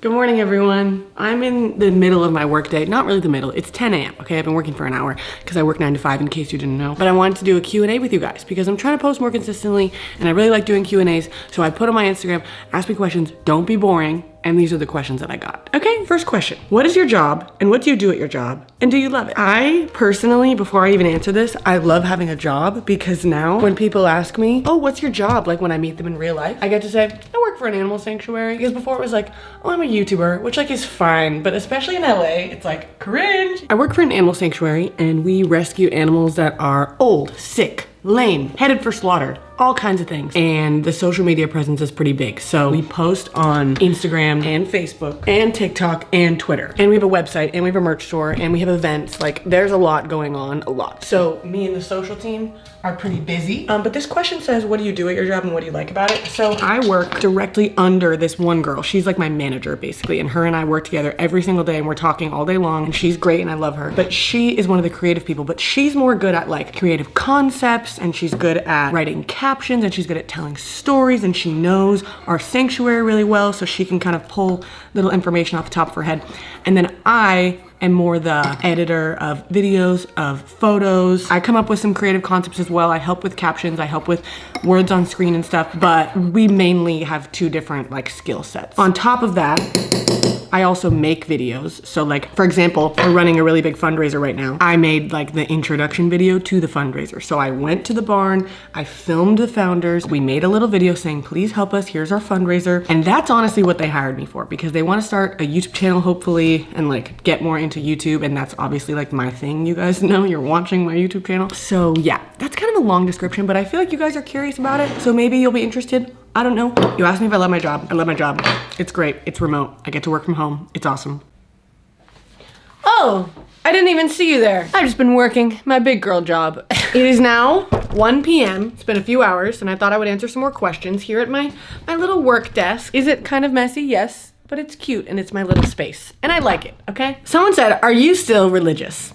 Good morning, everyone. I'm in the middle of my workday. Not really the middle, it's 10 a.m. Okay, I've been working for an hour because I work 9 to 5 in case you didn't know. But I wanted to do a Q&A with you guys because I'm trying to post more consistently and I really like doing Q&As. So I put on my Instagram, ask me questions, don't be boring. And these are the questions that I got. Okay, first question. What is your job and what do you do at your job? And do you love it? I personally, before I even answer this, I love having a job because now when people ask me, oh, what's your job? Like when I meet them in real life, I get to say, I work for an animal sanctuary. Because before it was like, oh, I'm a YouTuber, which like is fine. But especially in LA, it's like cringe. I work for an animal sanctuary and we rescue animals that are old, sick, lame, headed for slaughter, all kinds of things. And the social media presence is pretty big. So we post on Instagram and Facebook and TikTok and Twitter. And we have a website and we have a merch store and we have events. Like there's a lot going on, a lot. So me and the social team are pretty busy. But this question says, what do you do at your job and what do you like about it? So I work directly under this one girl. She's like my manager basically. And her and I work together every single day and we're talking all day long and she's great and I love her. But she is one of the creative people, but she's more good at like creative concepts and she's good at writing captions and she's good at telling stories and she knows our sanctuary really well so she can kind of pull little information off the top of her head. And then I am more the editor of videos, of photos. I come up with some creative concepts as well. I help with captions, I help with words on screen and stuff, but we mainly have two different like skill sets. On top of that, I also make videos. So like, for example, we're running a really big fundraiser right now. I made like the introduction video to the fundraiser. So I went to the barn, I filmed the founders, we made a little video saying, please help us, here's our fundraiser. And that's honestly what they hired me for because they want to start a YouTube channel hopefully and like get more into YouTube. And that's obviously like my thing. You guys know you're watching my YouTube channel. So yeah, that's kind of a long description, but I feel like you guys are curious about it. So maybe you'll be interested. I don't know. You asked me if I love my job. I love my job. It's great. It's remote. I get to work from home. It's awesome. Oh, I didn't even see you there. I've just been working my big girl job. It is now 1 p.m. It's been a few hours and I thought I would answer some more questions here at my little work desk. Is it kind of messy? Yes, but it's cute and it's my little space and I like it, okay? Someone said, are you still religious?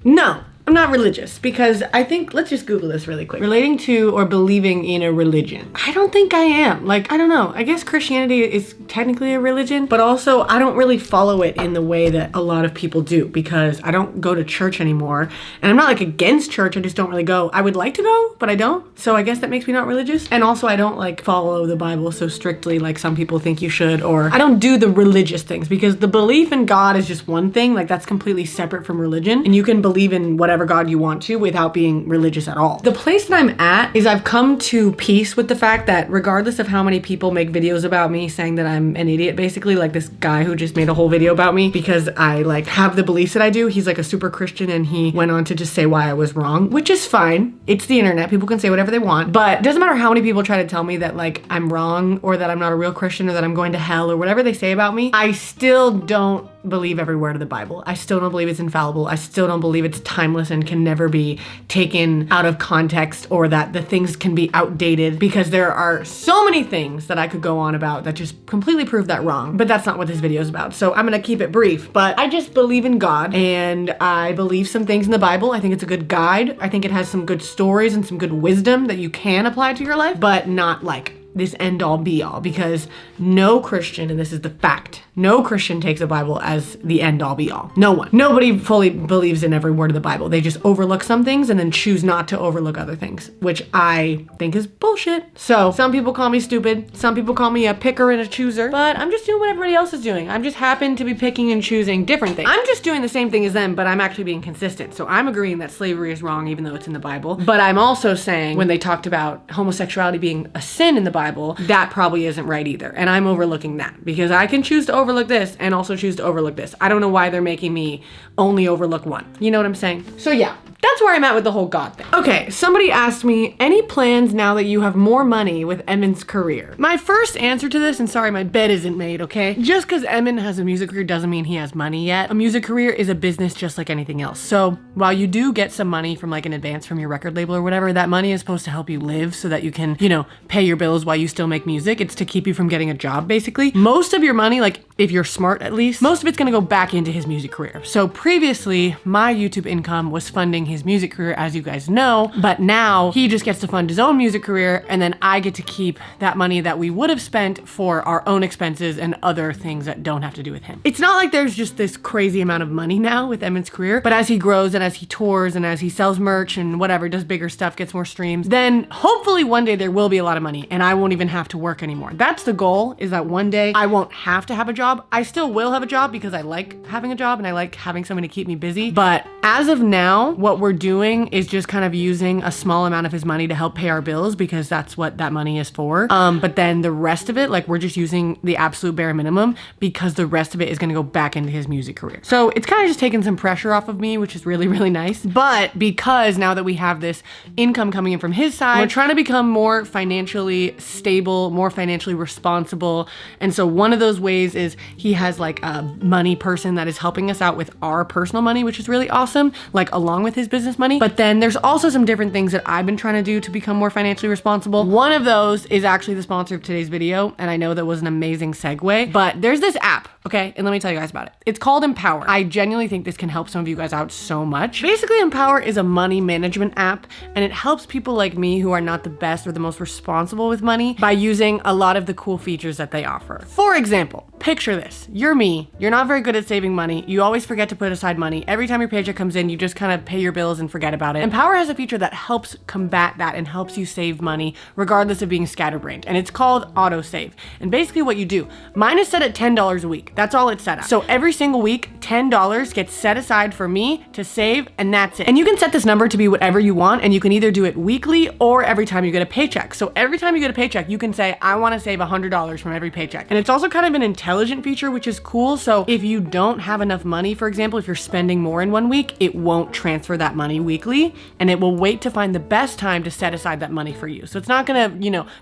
No. I'm not religious because I think, let's just Google this really quick. Relating to or believing in a religion. I don't think I am. Like, I don't know. I guess Christianity is technically a religion, but also I don't really follow it in the way that a lot of people do because I don't go to church anymore. And I'm not like against church, I just don't really go. I would like to go, but I don't. So I guess that makes me not religious. And also I don't like follow the Bible so strictly like some people think you should, or I don't do the religious things because the belief in God is just one thing. Like that's completely separate from religion. And you can believe in whatever God you want to without being religious at all. The place that I'm at is I've come to peace with the fact that regardless of how many people make videos about me saying that I'm an idiot, basically like this guy who just made a whole video about me because I like have the beliefs that I do. He's like a super Christian and he went on to just say why I was wrong, which is fine. It's the internet. People can say whatever they want, but it doesn't matter how many people try to tell me that like I'm wrong or that I'm not a real Christian or that I'm going to hell or whatever they say about me. I still don't believe every word of the Bible. I still don't believe it's infallible. I still don't believe it's timeless and can never be taken out of context or that the things can be outdated because there are so many things that I could go on about that just completely prove that wrong. But that's not what this video is about. So I'm gonna keep it brief, but I just believe in God and I believe some things in the Bible. I think it's a good guide. I think it has some good stories and some good wisdom that you can apply to your life, but not like this end all be all because no Christian, and this is the fact, no Christian takes the Bible as the end all be all. No one. Nobody fully believes in every word of the Bible. They just overlook some things and then choose not to overlook other things, which I think is bullshit. So some people call me stupid. Some people call me a picker and a chooser, but I'm just doing what everybody else is doing. I'm just happen to be picking and choosing different things. I'm just doing the same thing as them, but I'm actually being consistent. So I'm agreeing that slavery is wrong even though it's in the Bible. But I'm also saying when they talked about homosexuality being a sin in the Bible, that probably isn't right either. And I'm overlooking that because I can choose to overlook this and also choose to overlook this. I don't know why they're making me only overlook one. You know what I'm saying? So yeah. That's where I'm at with the whole God thing. Okay, somebody asked me, any plans now that you have more money with Emin's career? My first answer to this, and sorry, my bed isn't made, okay? Just because Emin has a music career doesn't mean he has money yet. A music career is a business just like anything else. So while you do get some money from like an advance from your record label or whatever, that money is supposed to help you live so that you can, you know, pay your bills while you still make music. It's to keep you from getting a job, basically. Most of your money, like if you're smart at least, most of it's gonna go back into his music career. So previously, my YouTube income was funding his music career, as you guys know, but now he just gets to fund his own music career, and then I get to keep that money that we would have spent for our own expenses and other things that don't have to do with him. It's not like there's just this crazy amount of money now with Emmett's career, but as he grows and as he tours and as he sells merch and whatever, does bigger stuff, gets more streams, then hopefully one day there will be a lot of money and I won't even have to work anymore. That's the goal, is that one day I won't have to have a job. I still will have a job because I like having a job and I like having someone to keep me busy. But as of now, what we're doing is just kind of using a small amount of his money to help pay our bills because that's what that money is for. But then the rest of it, like we're just using the absolute bare minimum because the rest of it is gonna go back into his music career. So it's kind of just taking some pressure off of me, which is really, really nice. But because now that we have this income coming in from his side, we're trying to become more financially stable, more financially responsible. And so one of those ways is he has like a money person that is helping us out with our personal money, which is really awesome, like along with his business money. But then there's also some different things that I've been trying to do to become more financially responsible. One of those is actually the sponsor of today's video. And I know that was an amazing segue, but there's this app, okay? And let me tell you guys about it. It's called Empower. I genuinely think this can help some of you guys out so much. Basically, Empower is a money management app, and it helps people like me who are not the best or the most responsible with money by using a lot of the cool features that they offer. For example, picture this. You're me. You're not very good at saving money. You always forget to put aside money. Every time your paycheck comes in, you just kind of pay your bills and forget about it. Empower has a feature that helps combat that and helps you save money regardless of being scatterbrained, and it's called Auto Save. And basically what you do, mine is set at $10 a week. That's all it's set at. So every single week, $10 gets set aside for me to save, and that's it. And you can set this number to be whatever you want, and you can either do it weekly or every time you get a paycheck. So every time you get a paycheck, you can say, I want to save $100 from every paycheck. And it's also kind of an intelligent feature, which is cool. So if you don't have enough money, for example, if you're spending more in one week, it won't transfer that money weekly, and it will wait to find the best time to set aside that money for you. So it's not gonna,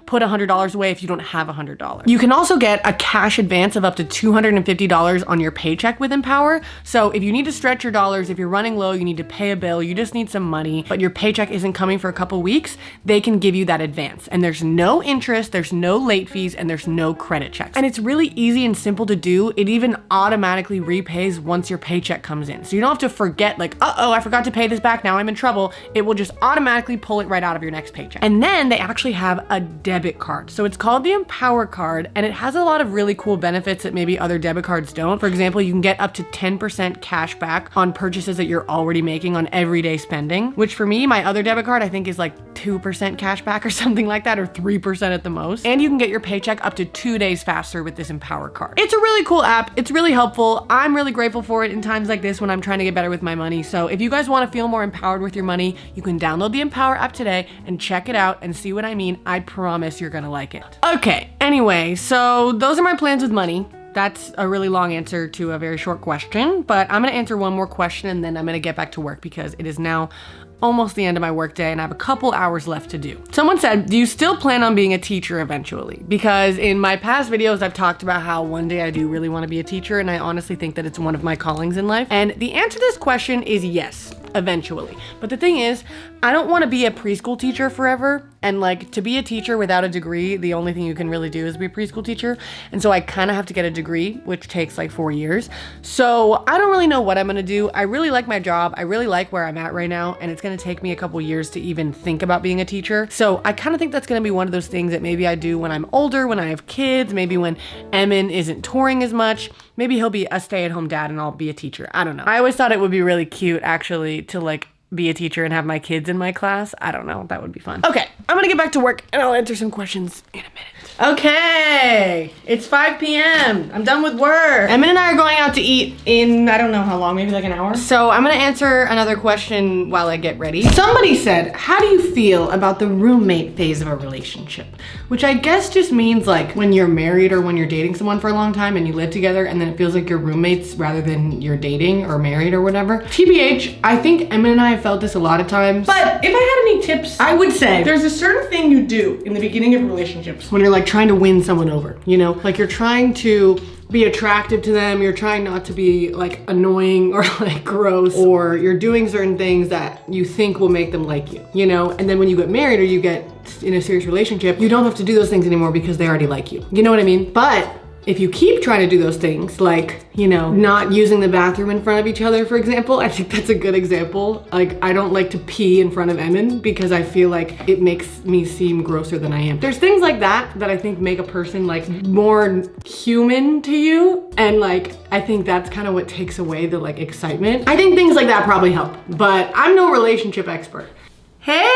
put $100 away if you don't have $100. You can also get a cash advance of up to $250 on your paycheck with Empower. So if you need to stretch your dollars, if you're running low, you need to pay a bill, you just need some money, but your paycheck isn't coming for a couple weeks, they can give you that advance. And there's no interest, there's no late fees, and there's no credit checks. And it's really easy and simple to do. It even automatically repays once your paycheck comes in. So you don't have to forget like, uh-oh, I forgot to pay this back, now I'm in trouble. It will just automatically pull it right out of your next paycheck. And then they actually have a debit card. So it's called the Empower card, and it has a lot of really cool benefits that maybe other debit cards don't. For example, you can get up to 10% cash back on purchases that you're already making on everyday spending, which for me, my other debit card, I think is like 2% cash back or something like that, or 3% at the most. And you can get your paycheck up to 2 days faster with this Empower card. It's a really cool app. It's really helpful. I'm really grateful for it in times like this when I'm trying to get better with my money. So if you guys want to feel more empowered with your money, you can download the Empower app today and check it out and see what I mean. I promise you're gonna like it. Okay, anyway, so those are my plans with money. That's a really long answer to a very short question, but I'm gonna answer one more question and then I'm gonna get back to work because it is now almost the end of my workday and I have a couple hours left to do. Someone said, do you still plan on being a teacher eventually? Because in my past videos, I've talked about how one day I do really want to be a teacher, and I honestly think that it's one of my callings in life. And the answer to this question is yes, eventually. But the thing is, I don't want to be a preschool teacher forever. And like, to be a teacher without a degree, the only thing you can really do is be a preschool teacher. And so I kind of have to get a degree, which takes like 4 years. So I don't really know what I'm going to do. I really like my job. I really like where I'm at right now. And it's going to take me a couple years to even think about being a teacher. So I kind of think that's going to be one of those things that maybe I do when I'm older, when I have kids, maybe when Emin isn't touring as much. Maybe he'll be a stay-at-home dad and I'll be a teacher. I don't know. I always thought it would be really cute actually to like be a teacher and have my kids in my class. I don't know, that would be fun. Okay, I'm gonna get back to work and I'll answer some questions in a minute. Okay, it's 5 p.m. I'm done with work. Emin and I are going out to eat in, I don't know how long, maybe like an hour. So I'm gonna answer another question while I get ready. Somebody said, how do you feel about the roommate phase of a relationship? Which I guess just means like when you're married or when you're dating someone for a long time and you live together and then it feels like you're roommates rather than you're dating or married or whatever. TBH, I think Emin and I have felt this a lot of times. But if I had any tips, I would say there's a certain thing you do in the beginning of relationships when you're like trying to win someone over, you know? Like you're trying to be attractive to them, you're trying not to be like annoying or like gross, or you're doing certain things that you think will make them like you know? And then when you get married or you get in a serious relationship, you don't have to do those things anymore because they already like you. You know what I mean? But if you keep trying to do those things, like, you know, not using the bathroom in front of each other, for example, I think that's a good example. Like, I don't like to pee in front of Emin because I feel like it makes me seem grosser than I am. There's things like that that I think make a person like more human to you. And like, I think that's kind of what takes away the like excitement. I think things like that probably help, but I'm no relationship expert. Hey!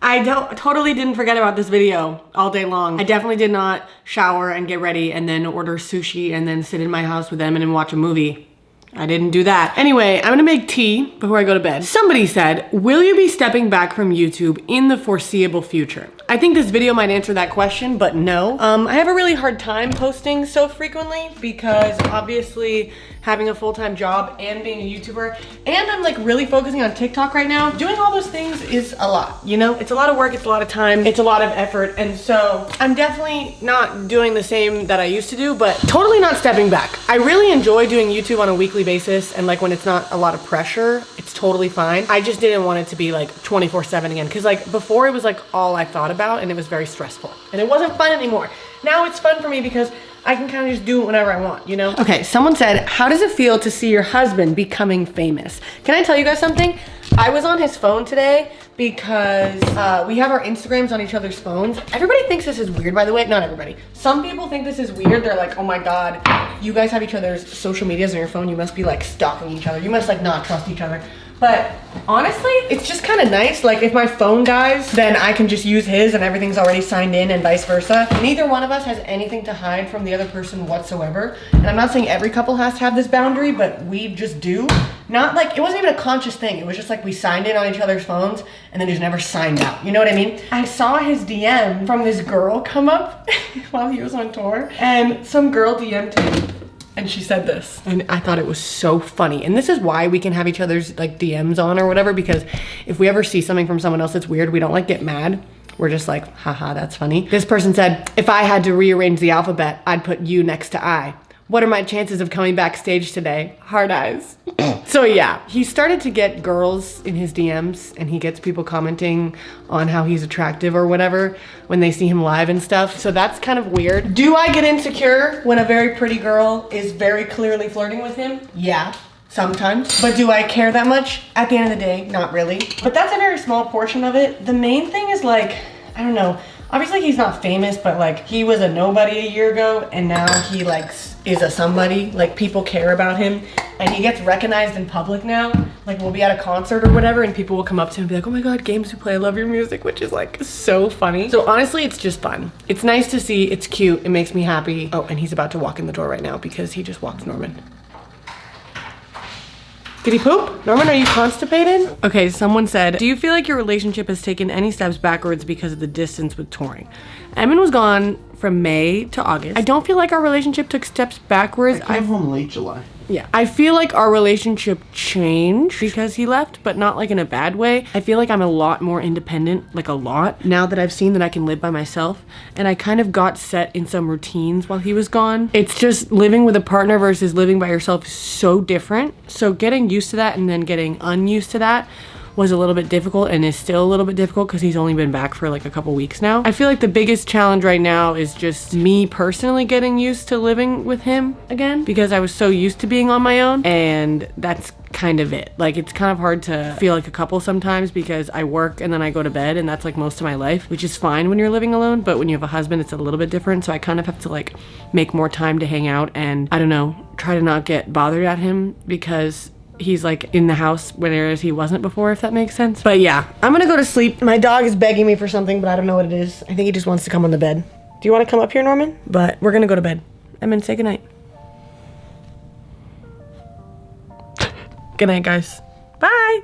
I totally didn't forget about this video all day long. I definitely did not shower and get ready and then order sushi and then sit in my house with them and then watch a movie. I didn't do that. Anyway, I'm gonna make tea before I go to bed. Somebody said, will you be stepping back from YouTube in the foreseeable future? I think this video might answer that question, but no. I have a really hard time posting so frequently because obviously having a full-time job and being a YouTuber, and I'm like really focusing on TikTok right now. Doing all those things is a lot, you know? It's a lot of work, it's a lot of time, it's a lot of effort, and so I'm definitely not doing the same that I used to do, but totally not stepping back. I really enjoy doing YouTube on a weekly basis, and like when it's not a lot of pressure, it's totally fine. I just didn't want it to be like 24/7 again, because like before it was like all I thought about and it was very stressful, and it wasn't fun anymore. Now it's fun for me because I can kind of just do it whenever I want, you know? Okay, someone said, how does it feel to see your husband becoming famous? Can I tell you guys something? I was on his phone today because we have our Instagrams on each other's phones. Everybody thinks this is weird, by the way. Not everybody. Some people think this is weird. They're like, oh my God, you guys have each other's social medias on your phone. You must be like stalking each other. You must like not trust each other. But honestly, it's just kind of nice. Like if my phone dies, then I can just use his and everything's already signed in and vice versa. Neither one of us has anything to hide from the other person whatsoever. And I'm not saying every couple has to have this boundary, but we just do. Not like, it wasn't even a conscious thing. It was just like we signed in on each other's phones and then just never signed out. You know what I mean? I saw his DM from this girl come up while he was on tour, and some girl DM'd him. And she said this, and I thought it was so funny. And this is why we can have each other's like DMs on or whatever, because if we ever see something from someone else that's weird, we don't like get mad. We're just like, haha, that's funny. This person said, if I had to rearrange the alphabet, I'd put U next to I. What are my chances of coming backstage today? Hard eyes. So yeah, he started to get girls in his DMs, and he gets people commenting on how he's attractive or whatever when they see him live and stuff. So that's kind of weird. Do I get insecure when a very pretty girl is very clearly flirting with him? Yeah, sometimes. But do I care that much? At the end of the day, not really. But that's a very small portion of it. The main thing is like, I don't know. Obviously he's not famous, but like he was a nobody a year ago, and now he like is a somebody. Like people care about him, and he gets recognized in public now. Like we'll be at a concert or whatever, and people will come up to him and be like, oh my God, games you play, I love your music, which is like so funny. So honestly, it's just fun. It's nice to see, it's cute, it makes me happy. Oh, and he's about to walk in the door right now because he just walked Norman. Did he poop? Norman, are you constipated? Okay, someone said, do you feel like your relationship has taken any steps backwards because of the distance with touring? Emin was gone from May to August. I don't feel like our relationship took steps backwards. I came home late July. Yeah, I feel like our relationship changed because he left, but not like in a bad way. I feel like I'm a lot more independent, like a lot, now that I've seen that I can live by myself. And I kind of got set in some routines while he was gone. It's just living with a partner versus living by yourself is so different. So getting used to that and then getting unused to that was a little bit difficult, and is still a little bit difficult because he's only been back for like a couple weeks now. I feel like the biggest challenge right now is just me personally getting used to living with him again, because I was so used to being on my own, and that's kind of it. Like it's kind of hard to feel like a couple sometimes because I work and then I go to bed, and that's like most of my life, which is fine when you're living alone, but when you have a husband it's a little bit different. So I kind of have to like make more time to hang out, and I don't know, try to not get bothered at him because he's like in the house whereas he wasn't before, if that makes sense. But yeah, I'm gonna go to sleep. My dog is begging me for something, but I don't know what it is. I think he just wants to come on the bed. Do you want to come up here, Norman? But we're gonna go to bed. Emin, say goodnight. Good night, guys. Bye.